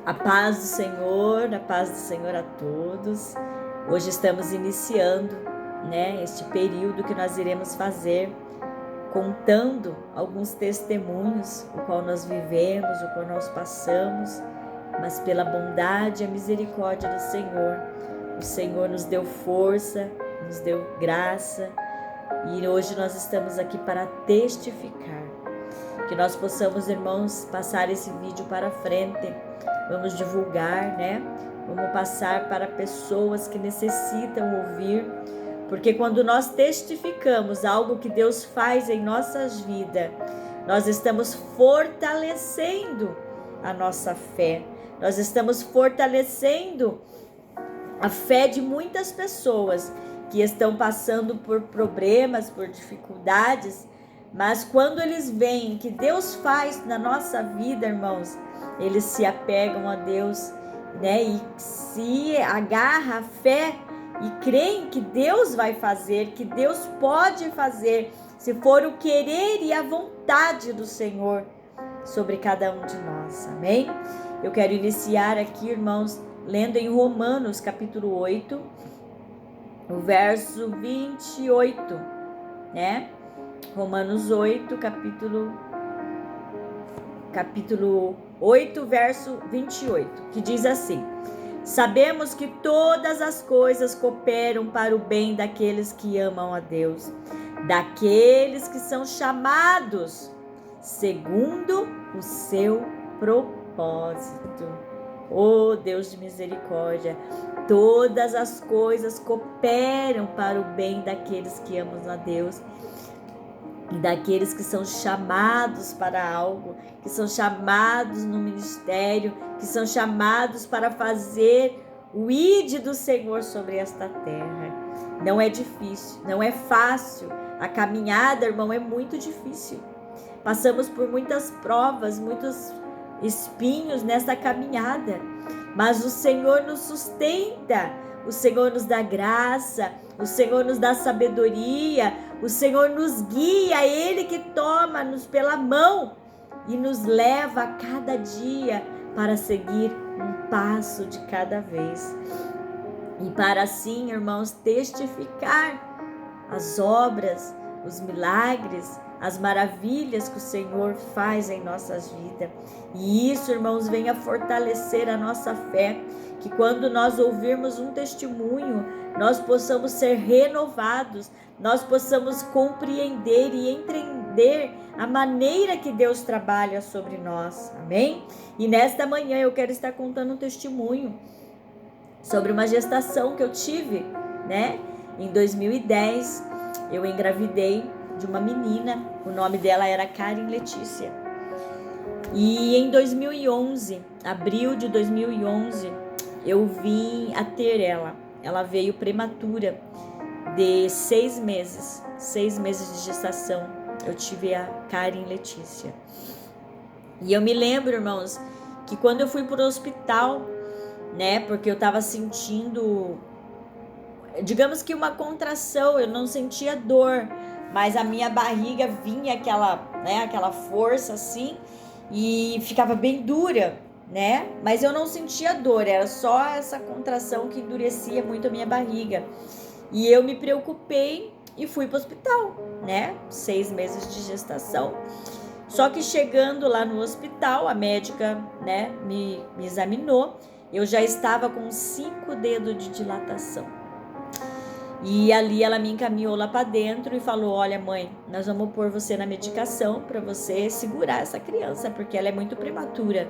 A paz do Senhor a todos. Hoje estamos iniciando, este período que nós iremos fazer, contando alguns testemunhos, o qual nós vivemos, o qual nós passamos, mas pela bondade e a misericórdia do Senhor. O Senhor nos deu força, nos deu graça, e hoje nós estamos aqui para testificar. Que nós possamos, irmãos, passar esse vídeo para frente. Vamos divulgar, Vamos passar para pessoas que necessitam ouvir, porque quando nós testificamos algo que Deus faz em nossas vidas, nós estamos fortalecendo a nossa fé, nós estamos fortalecendo a fé de muitas pessoas que estão passando por problemas, por dificuldades, mas quando eles veem que Deus faz na nossa vida, irmãos, eles se apegam a Deus, e se agarram à fé e creem que Deus vai fazer, que Deus pode fazer, se for o querer e a vontade do Senhor sobre cada um de nós, amém? Eu quero iniciar aqui, irmãos, lendo em Romanos capítulo 8, o verso 28, Romanos 8, capítulo 8, verso 28, que diz assim: sabemos que todas as coisas cooperam para o bem daqueles que amam a Deus, daqueles que são chamados segundo o seu propósito. Oh, Deus de misericórdia, todas as coisas cooperam para o bem daqueles que amam a Deus e daqueles que são chamados para algo, que são chamados no ministério, que são chamados para fazer o ID do Senhor sobre esta terra. Não é difícil, não é fácil. A caminhada, irmão, é muito difícil. Passamos por muitas provas, muitos espinhos nessa caminhada, mas o Senhor nos sustenta, o Senhor nos dá graça, o Senhor nos dá sabedoria, o Senhor nos guia, Ele que toma-nos pela mão e nos leva a cada dia para seguir um passo de cada vez. E para assim, irmãos, testificar as obras, os milagres, as maravilhas que o Senhor faz em nossas vidas. E isso, irmãos, venha fortalecer a nossa fé, que quando nós ouvirmos um testemunho, nós possamos ser renovados, nós possamos compreender e entender a maneira que Deus trabalha sobre nós, amém? E nesta manhã eu quero estar contando um testemunho sobre uma gestação que eu tive, Em 2010, eu engravidei de uma menina, o nome dela era Karen Letícia. E em 2011, abril de 2011, eu vim a ter ela. Ela veio prematura, de 6 meses de gestação. Eu tive a Karen Letícia. E eu me lembro, irmãos, que quando eu fui para o hospital, porque eu estava sentindo, digamos que uma contração, eu não sentia dor, mas a minha barriga vinha aquela força assim, e ficava bem dura, mas eu não sentia dor, era só essa contração que endurecia muito a minha barriga. E eu me preocupei e fui para o hospital, 6 meses de gestação. Só que chegando lá no hospital, a médica, me examinou, eu já estava com 5 dedos de dilatação. E ali ela me encaminhou lá para dentro e falou: olha, mãe, nós vamos pôr você na medicação para você segurar essa criança, porque ela é muito prematura.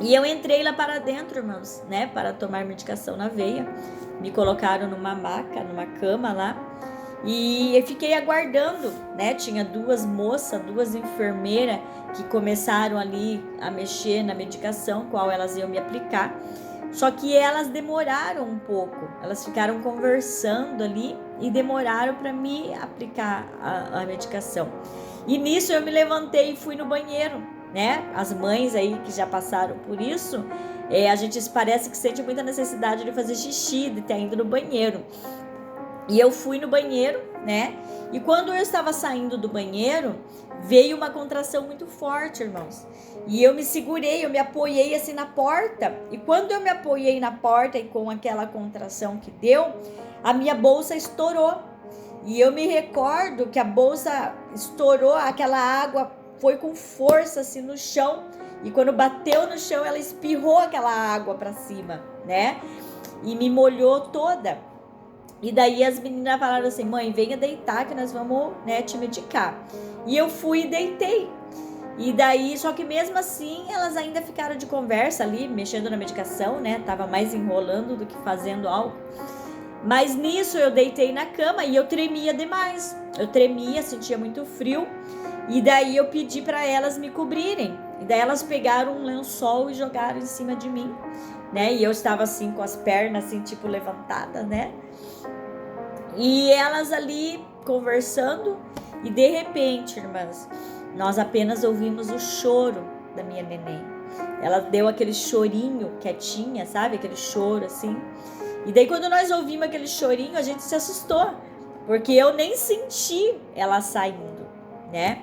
E eu entrei lá para dentro, irmãos, para tomar medicação na veia. Me colocaram numa maca, numa cama lá, e eu fiquei aguardando, Tinha 2 moças, 2 enfermeiras que começaram ali a mexer na medicação, qual elas iam me aplicar. Só que elas demoraram um pouco, elas ficaram conversando ali e demoraram para me aplicar a medicação. E nisso eu me levantei e fui no banheiro, As mães aí que já passaram por isso, a gente parece que sente muita necessidade de fazer xixi, de estar indo no banheiro. E eu fui no banheiro, né? E quando eu estava saindo do banheiro, veio uma contração muito forte, irmãos. E eu me segurei, eu me apoiei assim na porta. E quando eu me apoiei na porta e com aquela contração que deu, a minha bolsa estourou. E eu me recordo que a bolsa estourou, aquela água foi com força assim no chão. E quando bateu no chão, ela espirrou aquela água para cima, né? E me molhou toda. E daí as meninas falaram assim: mãe, venha deitar que nós vamos, né, te medicar. E eu fui e deitei. E daí, só que mesmo assim, elas ainda ficaram de conversa ali, mexendo na medicação, né? Tava mais enrolando do que fazendo algo. Mas nisso eu deitei na cama e eu tremia demais. Eu tremia, sentia muito frio. E daí eu pedi para elas me cobrirem. E daí elas pegaram um lençol e jogaram em cima de mim, né? E eu estava assim com as pernas assim, tipo levantadas, né? E elas ali conversando e de repente, irmãs, nós apenas ouvimos o choro da minha neném. Ela deu aquele chorinho quietinha, sabe? Aquele choro assim. E daí quando nós ouvimos aquele chorinho, a gente se assustou, porque eu nem senti ela saindo, né?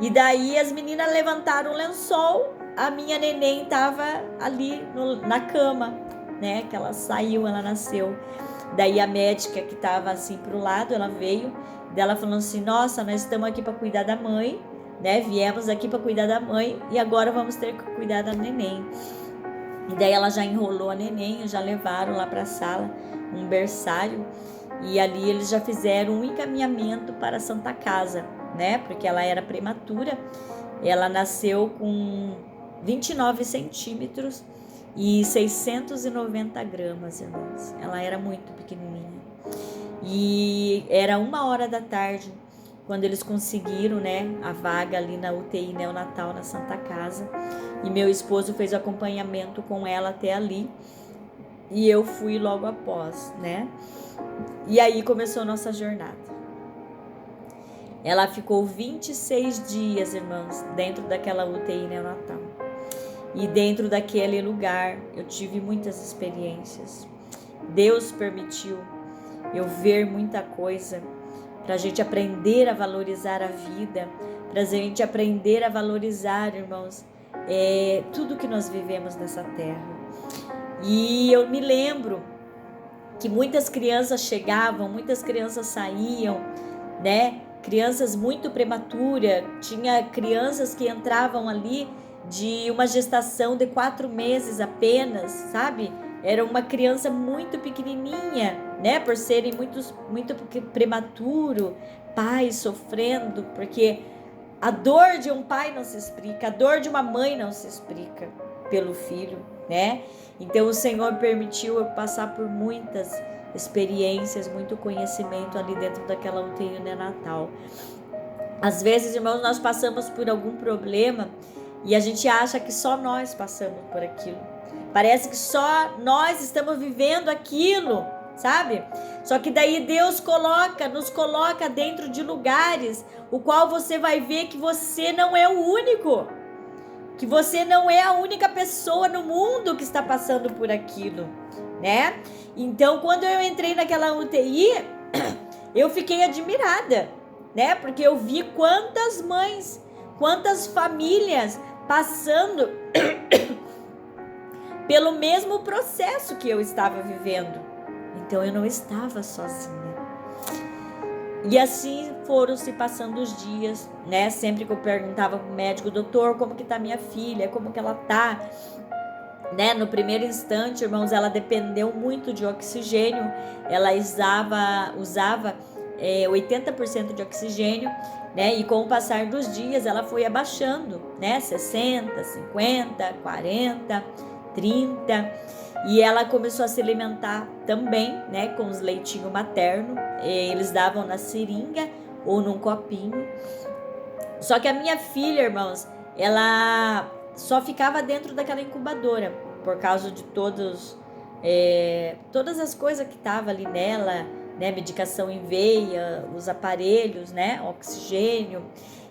E daí as meninas levantaram o lençol, a minha neném tava ali na cama, né? Que ela saiu, ela nasceu. Daí a médica que tava assim pro lado, ela veio, dela falando assim: nossa, nós estamos aqui para cuidar da mãe, né? Viemos aqui para cuidar da mãe e agora vamos ter que cuidar da neném. E daí ela já enrolou a neném, já levaram lá para a sala, um berçário, e ali eles já fizeram um encaminhamento para a Santa Casa, né? Porque ela era prematura, ela nasceu com 29 centímetros e 690 gramas, irmãos. Ela era muito pequenininha. E era 1h da tarde, quando eles conseguiram, né, a vaga ali na UTI neonatal na Santa Casa. E meu esposo fez o acompanhamento com ela até ali. E eu fui logo após, né? E aí começou a nossa jornada. Ela ficou 26 dias, irmãos, dentro daquela UTI neonatal. E dentro daquele lugar eu tive muitas experiências. Deus permitiu eu ver muita coisa para a gente aprender a valorizar a vida, para a gente aprender a valorizar, irmãos, tudo que nós vivemos nessa terra. E eu me lembro que muitas crianças chegavam, muitas crianças saíam, né? Crianças muito prematuras, tinha crianças que entravam ali de uma gestação de 4 meses apenas, sabe? Era uma criança muito pequenininha, né? Por serem muito prematuro, pais sofrendo, porque a dor de um pai não se explica, a dor de uma mãe não se explica pelo filho, né? Então o Senhor permitiu eu passar por muitas experiências, muito conhecimento ali dentro daquela UTI neonatal. Às vezes, irmãos, nós passamos por algum problema e a gente acha que só nós passamos por aquilo. Parece que só nós estamos vivendo aquilo, sabe? Só que daí Deus nos coloca dentro de lugares o qual você vai ver que você não é o único, que você não é a única pessoa no mundo que está passando por aquilo, né? Então, quando eu entrei naquela UTI, eu fiquei admirada, né? Porque eu vi quantas mães, quantas famílias passando pelo mesmo processo que eu estava vivendo. Então eu não estava sozinha. E assim foram se passando os dias, né? Sempre que eu perguntava pro médico: doutor, como que tá minha filha? Como que ela tá? Né? No primeiro instante, irmãos, ela dependeu muito de oxigênio. Ela usava 80% de oxigênio, né? E com o passar dos dias, ela foi abaixando, né? 60, 50, 40, 30. E ela começou a se alimentar também, né? Com os leitinhos maternos. Eles davam na seringa ou num copinho. Só que a minha filha, irmãos, ela só ficava dentro daquela incubadora por causa de todas as coisas que estavam ali nela, né? Medicação em veia, os aparelhos, né? Oxigênio.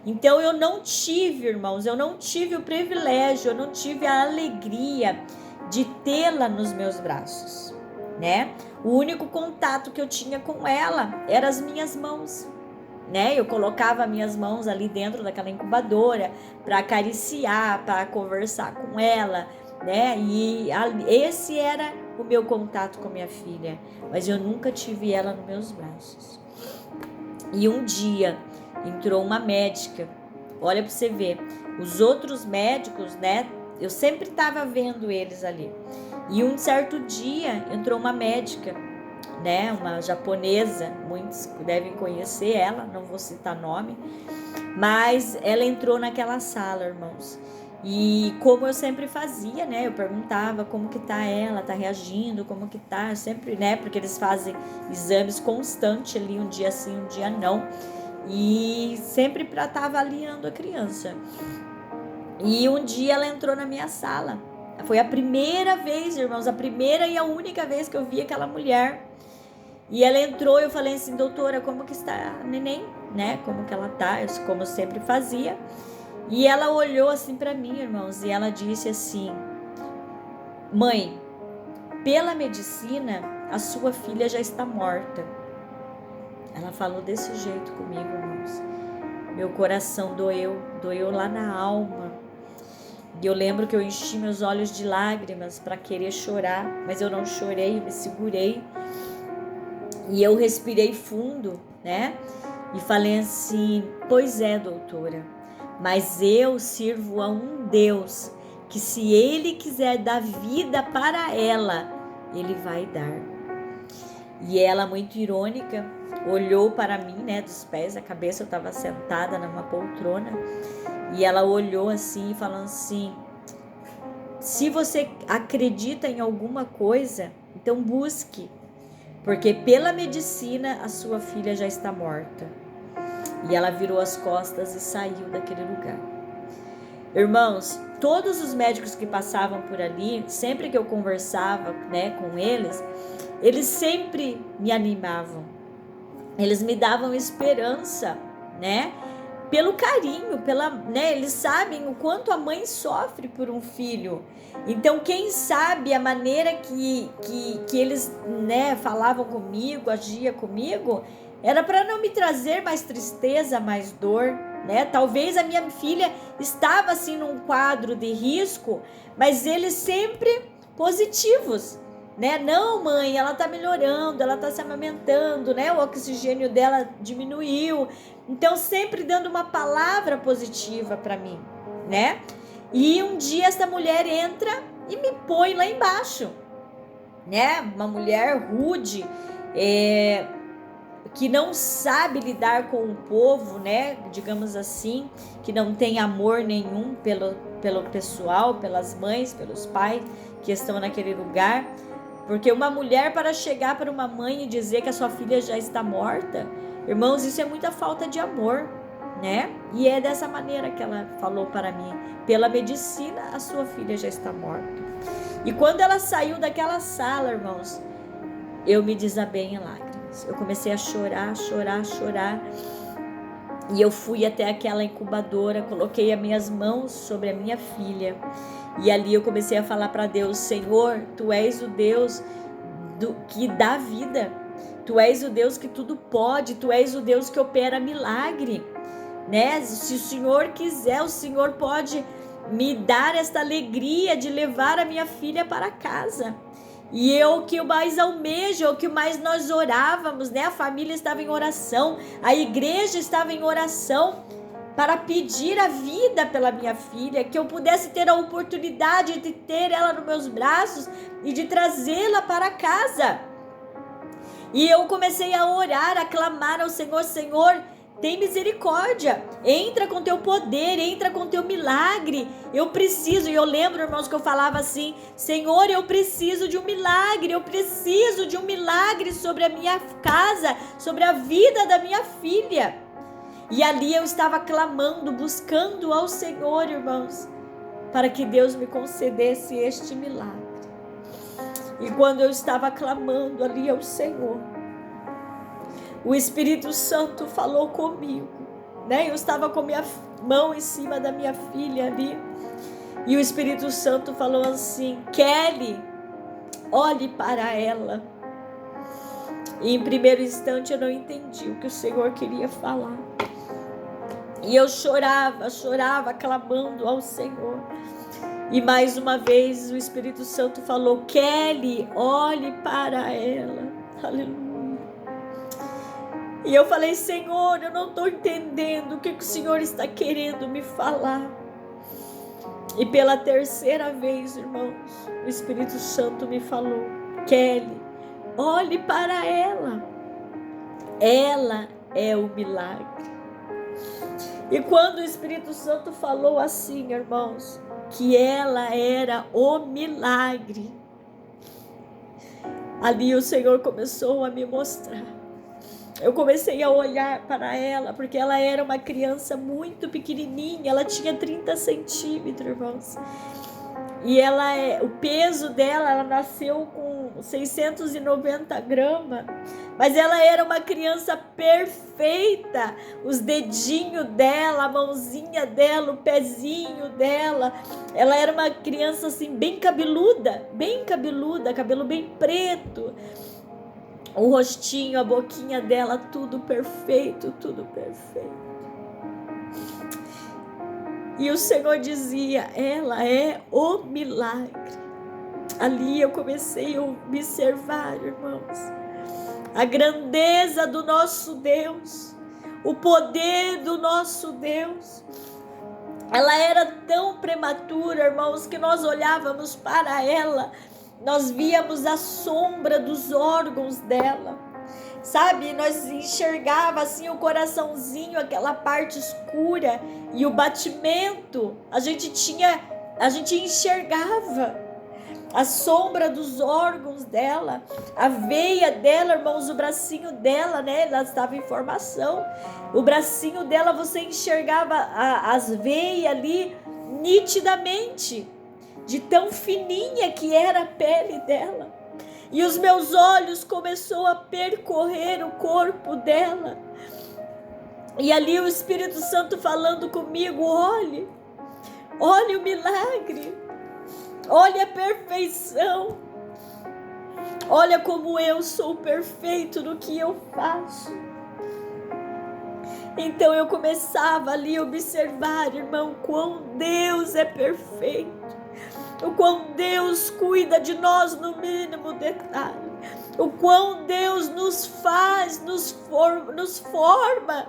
Então eu não tive, irmãos, eu não tive o privilégio, eu não tive a alegria de tê-la nos meus braços, né? O único contato que eu tinha com ela eram as minhas mãos, né? Eu colocava minhas mãos ali dentro daquela incubadora para acariciar, para conversar com ela, né? E esse era o meu contato com minha filha, mas eu nunca tive ela nos meus braços. E um dia entrou uma médica, olha para você ver, os outros médicos, né? Eu sempre estava vendo eles ali. E um certo dia entrou uma médica, né? Uma japonesa, muitos devem conhecer ela, não vou citar nome, mas ela entrou naquela sala, irmãos. E como eu sempre fazia, né? Eu perguntava como que tá ela, tá reagindo, como que tá, sempre, né? Porque eles fazem exames constantes ali, um dia sim, um dia não. E sempre para estar avaliando a criança. E um dia ela entrou na minha sala. Foi a primeira vez, irmãos, a primeira e a única vez que eu vi aquela mulher. E ela entrou e eu falei assim, doutora, como que está a neném, né? Como que ela tá, como eu sempre fazia. E ela olhou assim para mim, irmãos, e ela disse assim, mãe, pela medicina, a sua filha já está morta. Ela falou desse jeito comigo, irmãos. Meu coração doeu lá na alma. E eu lembro que eu enchi meus olhos de lágrimas para querer chorar, mas eu não chorei, eu me segurei. E eu respirei fundo, né? E falei assim, pois é, doutora, mas eu sirvo a um Deus que se Ele quiser dar vida para ela, Ele vai dar. E ela, muito irônica, olhou para mim, né, dos pés à cabeça, eu estava sentada numa poltrona, e ela olhou assim, falando assim, se você acredita em alguma coisa, então busque, porque pela medicina a sua filha já está morta. E ela virou as costas e saiu daquele lugar. Irmãos, todos os médicos que passavam por ali, sempre que eu conversava, né, com eles sempre me animavam. Eles me davam esperança, né? Pelo carinho, né? Eles sabem o quanto a mãe sofre por um filho. Então, quem sabe a maneira que eles, né, falavam comigo, agia comigo, era para não me trazer mais tristeza, mais dor, né? Talvez a minha filha estava assim num quadro de risco, mas eles sempre positivos, né? Não, mãe, ela tá melhorando, ela tá se amamentando, né? O oxigênio dela diminuiu. Então, sempre dando uma palavra positiva para mim, né? E um dia essa mulher entra e me põe lá embaixo, né? Uma mulher rude, que não sabe lidar com o povo, né? Digamos assim, que não tem amor nenhum pelo pessoal, pelas mães, pelos pais que estão naquele lugar. Porque uma mulher, para chegar para uma mãe e dizer que a sua filha já está morta, irmãos, isso é muita falta de amor, né? E é dessa maneira que ela falou para mim, pela medicina a sua filha já está morta. E quando ela saiu daquela sala, irmãos, eu me desabei em lágrimas. Eu comecei a chorar. E eu fui até aquela incubadora, coloquei as minhas mãos sobre a minha filha. E ali eu comecei a falar para Deus, Senhor, Tu és o Deus que dá vida. Tu és o Deus que tudo pode. Tu és o Deus que opera milagre, né? Se o Senhor quiser, o Senhor pode me dar esta alegria de levar a minha filha para casa. E o que mais almejo, o que mais nós orávamos, né? A família estava em oração, a igreja estava em oração para pedir a vida pela minha filha, que eu pudesse ter a oportunidade de ter ela nos meus braços e de trazê-la para casa. E eu comecei a orar, a clamar ao Senhor, Senhor, tem misericórdia, entra com teu poder, entra com teu milagre, eu preciso. E eu lembro, irmãos, que eu falava assim, Senhor, eu preciso de um milagre, eu preciso de um milagre sobre a minha casa, sobre a vida da minha filha. E ali eu estava clamando, buscando ao Senhor, irmãos, para que Deus me concedesse este milagre. E quando eu estava clamando ali ao Senhor, o Espírito Santo falou comigo, né? Eu estava com minha mão em cima da minha filha ali, e o Espírito Santo falou assim, Kelly, olhe para ela. E em primeiro instante eu não entendi o que o Senhor queria falar. E eu chorava, clamando ao Senhor. E mais uma vez o Espírito Santo falou: Kelly, olhe para ela. Aleluia. E eu falei: Senhor, eu não estou entendendo o que o Senhor está querendo me falar. E pela terceira vez, irmãos, o Espírito Santo me falou: Kelly, olhe para ela. Ela é o milagre. E quando o Espírito Santo falou assim, irmãos, que ela era o milagre, ali o Senhor começou a me mostrar. Eu comecei a olhar para ela, porque ela era uma criança muito pequenininha, ela tinha 30 centímetros, irmãos. E o peso dela, ela nasceu com 690 gramas, mas ela era uma criança perfeita. Os dedinhos dela, a mãozinha dela, o pezinho dela, ela era uma criança assim bem cabeluda, cabelo bem preto. O rostinho, a boquinha dela, tudo perfeito. E o Senhor dizia: ela é o milagre. Ali eu comecei a observar, irmãos, a grandeza do nosso Deus, o poder do nosso Deus. Ela era tão prematura, irmãos, que nós olhávamos para ela, nós víamos a sombra dos órgãos dela, sabe? Nós enxergava assim o coraçãozinho, aquela parte escura, e o batimento, a gente enxergava a sombra dos órgãos dela, a veia dela, irmãos, o bracinho dela, né? Ela estava em formação. O bracinho dela, você enxergava as veias ali nitidamente, de tão fininha que era a pele dela. E os meus olhos começou a percorrer o corpo dela. E ali o Espírito Santo falando comigo: olhe o milagre. Olha a perfeição. Olha como eu sou perfeito no que eu faço. Então eu começava ali a observar, irmão, quão Deus é perfeito. O quão Deus cuida de nós no mínimo detalhe. O quão Deus nos faz, nos forma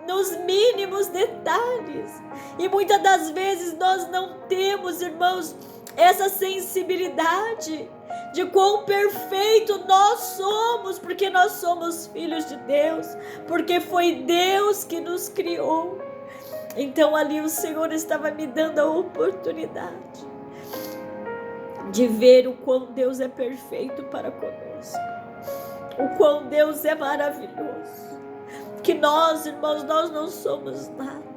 nos mínimos detalhes. E muitas das vezes nós não temos, irmãos, essa sensibilidade de quão perfeito nós somos, porque nós somos filhos de Deus, porque foi Deus que nos criou. Então ali o Senhor estava me dando a oportunidade de ver o quão Deus é perfeito para conosco, o quão Deus é maravilhoso, que nós, irmãos, nós não somos nada,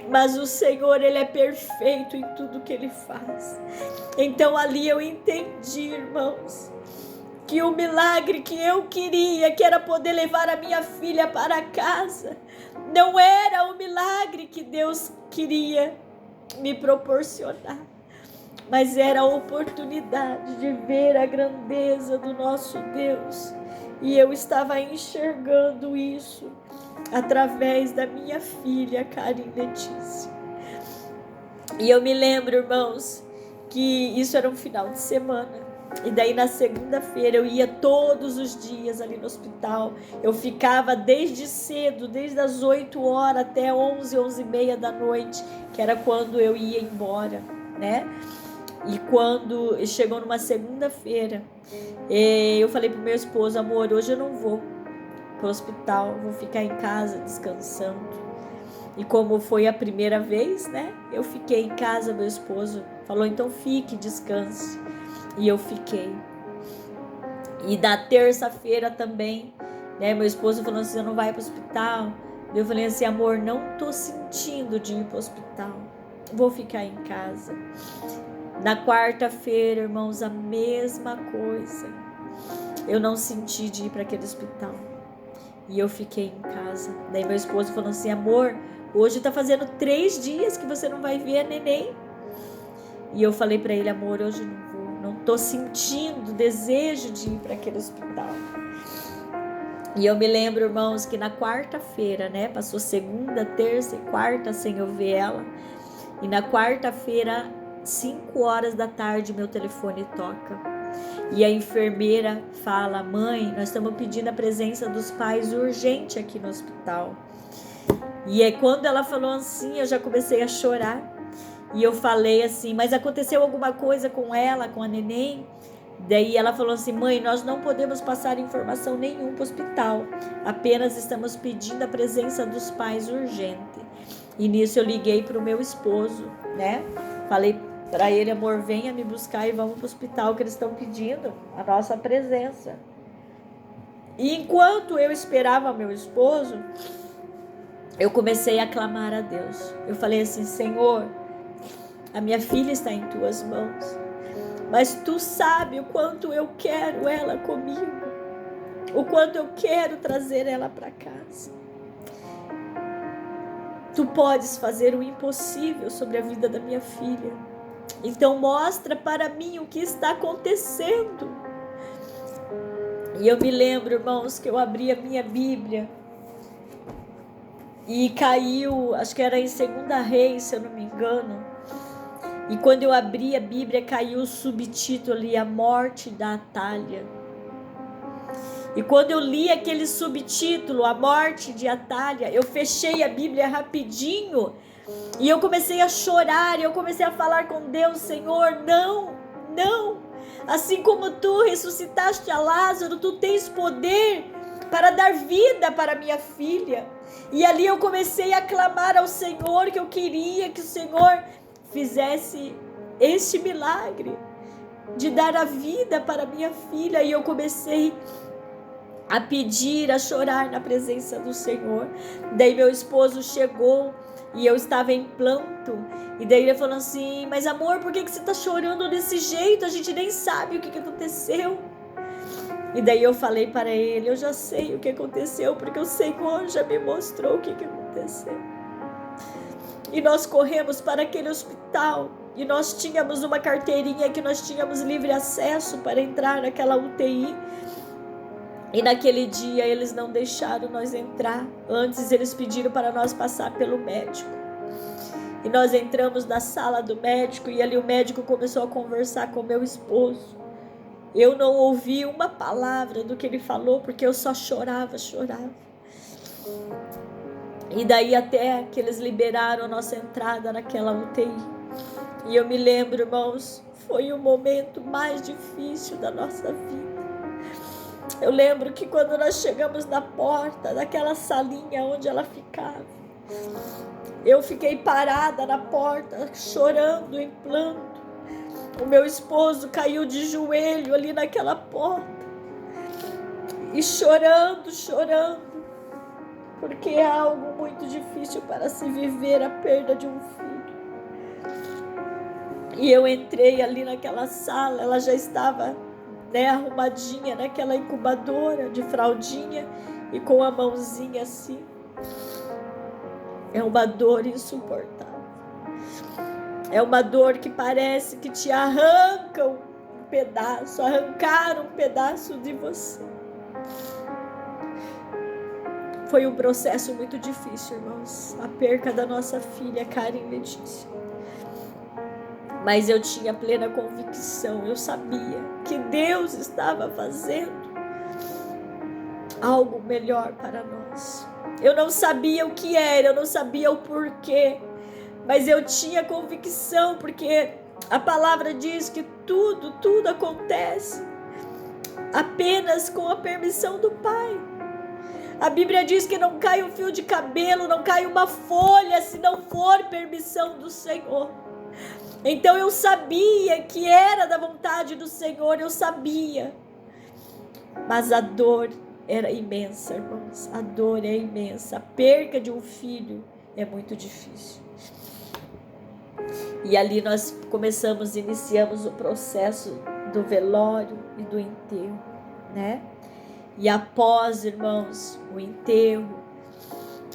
mas o Senhor, Ele é perfeito em tudo que Ele faz. Então ali eu entendi, irmãos, que o milagre que eu queria, que era poder levar a minha filha para casa, não era o milagre que Deus queria me proporcionar, mas era a oportunidade de ver a grandeza do nosso Deus. E eu estava enxergando isso através da minha filha, Karen Letícia. E eu me lembro, irmãos, que isso era um final de semana. E daí na segunda-feira eu ia todos os dias ali no hospital. Eu ficava desde cedo, desde as 8 horas até 11, 11h30 da noite, que era quando eu ia embora, né? E quando chegou numa segunda-feira, eu falei pro meu esposo: amor, hoje eu não vou pro hospital, vou ficar em casa descansando. E como foi a primeira vez, né, eu fiquei em casa. Meu esposo falou: então fique, descanse. E eu fiquei. E da terça-feira também, né, meu esposo falou assim: você não vai pro hospital? Eu falei assim: amor, não tô sentindo de ir pro hospital, vou ficar em casa. Na quarta-feira, irmãos, a mesma coisa. Eu não senti de ir para aquele hospital. E eu fiquei em casa. Daí meu esposo falou assim: amor, hoje tá fazendo 3 dias que você não vai ver a neném. E eu falei para ele: amor, hoje não vou. Não tô sentindo desejo de ir para aquele hospital. E eu me lembro, irmãos, que na quarta-feira, né? Passou segunda, terça e quarta sem eu ver ela. E na quarta-feira, 5 horas da tarde, meu telefone toca. E a enfermeira fala: mãe, nós estamos pedindo a presença dos pais urgente aqui no hospital. E aí, quando ela falou assim, eu já comecei a chorar. E eu falei assim: mas aconteceu alguma coisa com ela, com a neném? Daí ela falou assim: mãe, nós não podemos passar informação nenhuma para o hospital, apenas estamos pedindo a presença dos pais urgente. E nisso eu liguei para o meu esposo, né? Falei para ele: amor, venha me buscar e vamos para o hospital, que eles estão pedindo a nossa presença. E enquanto eu esperava meu esposo, eu comecei a clamar a Deus. Eu falei assim: Senhor, a minha filha está em tuas mãos, mas tu sabe o quanto eu quero ela comigo, o quanto eu quero trazer ela para casa. Tu podes fazer o impossível sobre a vida da minha filha. Então mostra para mim o que está acontecendo. E eu me lembro, irmãos, que eu abri a minha Bíblia e caiu, acho que era em 2 Reis, se eu não me engano. E quando eu abri a Bíblia, caiu o subtítulo ali: A Morte da Atália. E quando eu li aquele subtítulo, A Morte de Atália, eu fechei a Bíblia rapidinho e eu comecei a chorar. E eu comecei a falar com Deus: Senhor, não, não. Assim como tu ressuscitaste a Lázaro, tu tens poder para dar vida para minha filha. E ali eu comecei a clamar ao Senhor que eu queria que o Senhor fizesse este milagre de dar a vida para minha filha. E eu comecei a pedir, a chorar na presença do Senhor. Daí meu esposo chegou e eu estava em planto. E daí ele falou assim: mas amor, por que você está chorando desse jeito? A gente nem sabe o que aconteceu. E daí eu falei para ele: eu já sei o que aconteceu, porque o Senhor já me mostrou o que aconteceu. E nós corremos para aquele hospital e nós tínhamos uma carteirinha que nós tínhamos livre acesso para entrar naquela UTI. E naquele dia eles não deixaram nós entrar. Antes eles pediram para nós passar pelo médico. E nós entramos na sala do médico e ali o médico começou a conversar com meu esposo. Eu não ouvi uma palavra do que ele falou, porque eu só chorava. E daí até que eles liberaram a nossa entrada naquela UTI. E eu me lembro, irmãos, foi o momento mais difícil da nossa vida. Eu lembro que quando nós chegamos na porta daquela salinha onde ela ficava, eu fiquei parada na porta, chorando em planto. O meu esposo caiu de joelho ali naquela porta e chorando, porque é algo muito difícil para se viver a perda de um filho. E eu entrei ali naquela sala, ela já estava, arrumadinha naquela incubadora de fraldinha e com a mãozinha assim. É uma dor insuportável. É uma dor que parece que te arrancam um pedaço, arrancaram um pedaço de você. Foi um processo muito difícil, irmãos, a perca da nossa filha Karen Letícia. Mas eu tinha plena convicção, eu sabia que Deus estava fazendo algo melhor para nós. Eu não sabia o que era, eu não sabia o porquê, mas eu tinha convicção, porque a palavra diz que tudo acontece apenas com a permissão do Pai. A Bíblia diz que não cai um fio de cabelo, não cai uma folha, se não for permissão do Senhor. Então eu sabia que era da vontade do Senhor, eu sabia. Mas a dor era imensa, irmãos. A dor é imensa. A perca de um filho é muito difícil. E ali nós iniciamos o processo do velório e do enterro, né? E após, irmãos, o enterro,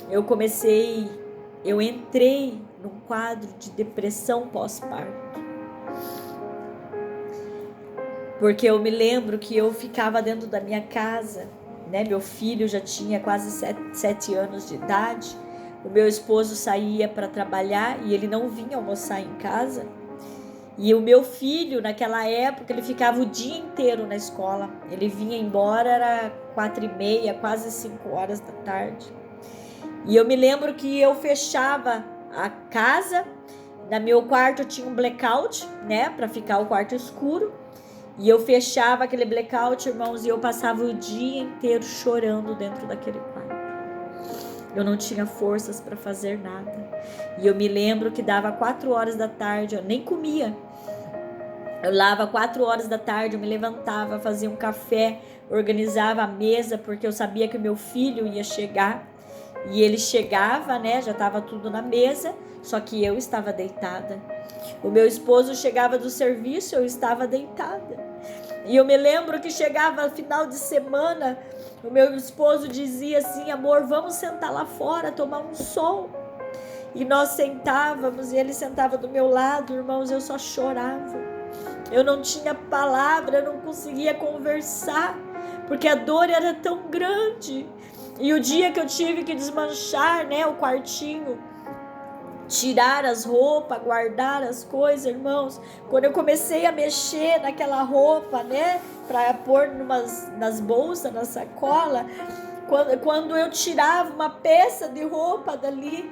eu entrei num quadro de depressão pós-parto. Porque eu me lembro que eu ficava dentro da minha casa né? Meu filho já tinha quase 7 anos de idade. O meu esposo saía para trabalhar e ele não vinha almoçar em casa. E o meu filho, naquela época, ele ficava o dia inteiro na escola. Ele vinha embora, era 4h30, quase 5 horas da tarde. E eu me lembro que eu fechava a casa. No meu quarto tinha um blackout, né, para ficar o quarto escuro. E eu fechava aquele blackout, irmãos, e eu passava o dia inteiro chorando dentro daquele quarto. Eu não tinha forças para fazer nada. E eu me lembro que dava 4 horas da tarde, eu nem comia. Eu lava 4 horas da tarde, eu me levantava, fazia um café, organizava a mesa, porque eu sabia que o meu filho ia chegar. E ele chegava, né, já estava tudo na mesa, só que eu estava deitada. O meu esposo chegava do serviço, eu estava deitada. E eu me lembro que chegava final de semana, o meu esposo dizia assim: amor, vamos sentar lá fora, tomar um sol. E nós sentávamos, e ele sentava do meu lado, irmãos, eu só chorava. Eu não tinha palavra, eu não conseguia conversar, porque a dor era tão grande. E o dia que eu tive que desmanchar, né, o quartinho, tirar as roupas, guardar as coisas, irmãos, quando eu comecei a mexer naquela roupa, né, para pôr nas bolsas, na sacola, quando eu tirava uma peça de roupa dali,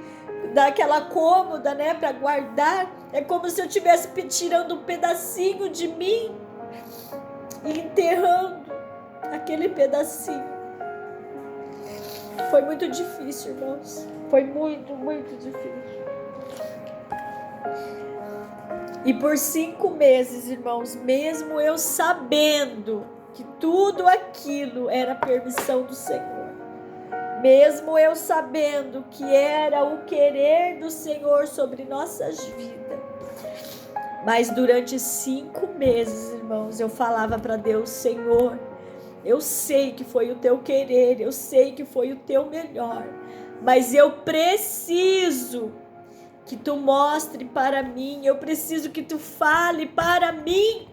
daquela cômoda, né, para guardar, é como se eu estivesse tirando um pedacinho de mim e enterrando aquele pedacinho. Foi muito difícil, irmãos. Foi muito, muito difícil. E por 5 meses, irmãos, mesmo eu sabendo que tudo aquilo era permissão do Senhor, mesmo eu sabendo que era o querer do Senhor sobre nossas vidas, mas durante 5 meses, irmãos, eu falava para Deus: Senhor, eu sei que foi o teu querer, eu sei que foi o teu melhor, mas eu preciso que tu mostre para mim, eu preciso que tu fale para mim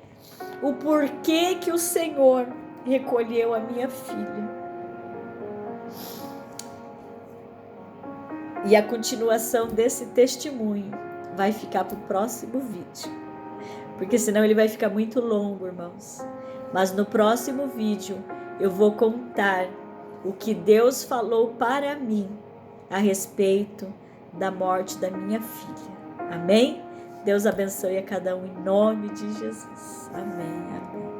o porquê que o Senhor recolheu a minha filha. E a continuação desse testemunho vai ficar para o próximo vídeo, porque senão ele vai ficar muito longo, irmãos. Mas no próximo vídeo eu vou contar o que Deus falou para mim a respeito da morte da minha filha. Amém? Deus abençoe a cada um em nome de Jesus. Amém, amém.